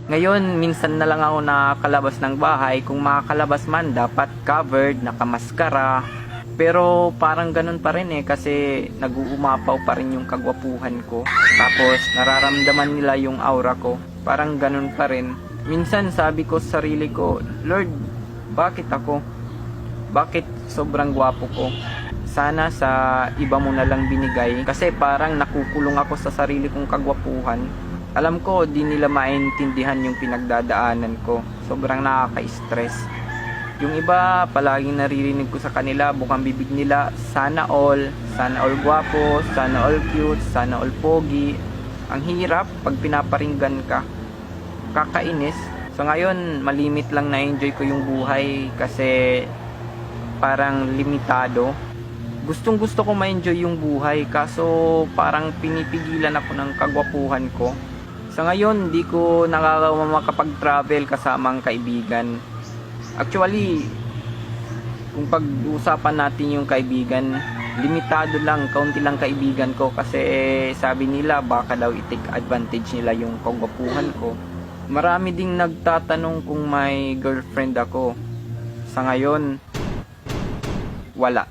Ngayon, minsan na lang ako nakakalabas ng bahay. Kung makakalabas man, dapat covered, nakamaskara. Pero parang ganun pa rin kasi nag-uumapaw pa rin yung kagwapuhan ko. Tapos nararamdaman nila yung aura ko. Parang ganun pa rin. Minsan sabi ko sa sarili ko, Lord, bakit ako? Bakit sobrang gwapo ko? Sana sa iba mo na lang binigay. Kasi parang nakukulong ako sa sarili kong kagwapuhan. Alam ko, di nila maintindihan yung pinagdadaanan ko. Sobrang nakaka-stress. Yung iba, palaging naririnig ko sa kanila, bukang bibig nila, sana all gwapo, sana all cute, sana all pogi. Ang hirap pag pinaparinggan ka. Kakainis. So ngayon, malimit lang na-enjoy ko yung buhay kasi parang limitado. Gustong gusto ko ma-enjoy yung buhay kaso parang pinipigilan ako ng kagwapuhan ko. Sa ngayon, di ko nakakama makapag-travel kasama ang kaibigan. Actually, kung pag-usapan natin yung kaibigan, limitado lang, kaunti lang kaibigan ko kasi sabi nila baka daw i-take advantage nila yung kagwapuhan ko. Marami ding nagtatanong kung may girlfriend ako. Sa ngayon, wala.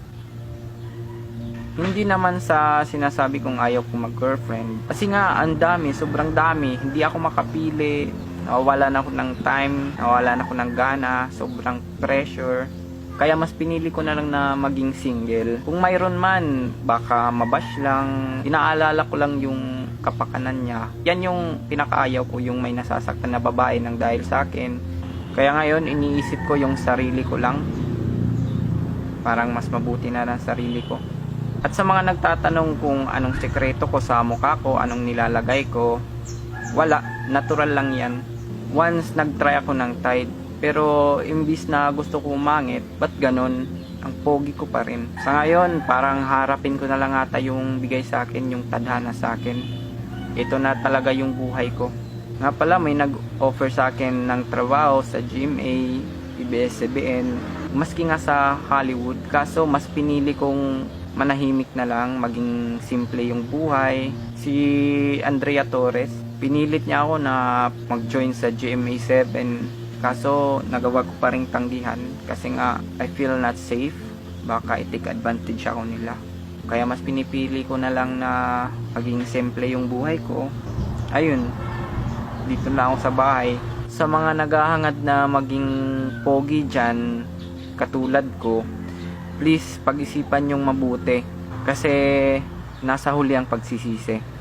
Hindi naman sa sinasabi kong ayaw kong mag-girlfriend. Kasi nga, ang dami, sobrang dami. Hindi ako makapili. Nawawalan ako ng time. Nawawalan ako ng gana. Sobrang pressure. Kaya mas pinili ko na lang na maging single. Kung mayroon man, baka mabash lang. Inaalala ko lang yung kapakanan niya. Yan yung pinakaayaw ko, yung may nasasaktan na babae ng dahil sa akin. Kaya ngayon, iniisip ko yung sarili ko lang. Parang mas mabuti na ng sarili ko. At sa mga nagtatanong kung anong sekreto ko sa mukha ko, anong nilalagay ko, wala, natural lang yan. Once nagtry ako ng Tide, pero imbis na gusto ko umangit, ba't ganon? Ang pogi ko pa rin. Sa ngayon, parang harapin ko na lang ata yung bigay sa akin, yung tadhana sa akin. Ito na talaga yung buhay ko. Nga pala, may nag-offer sa akin ng trabaho sa GMA, ABS-CBN, maski nga sa Hollywood. Kaso mas pinili kong manahimik na lang, maging simple yung buhay. Si Andrea Torres, pinilit niya ako na mag-join sa GMA7. Kaso nagawa ko pa ring tanggihan kasi nga I feel not safe. Baka i-take advantage ako nila. Kaya mas pinipili ko na lang na maging simple yung buhay ko. Ayun, dito na ako sa bahay. Sa mga naghahangad na maging pogi dyan, katulad ko, please pag-isipan yung mabuti kasi nasa huli ang pagsisisi.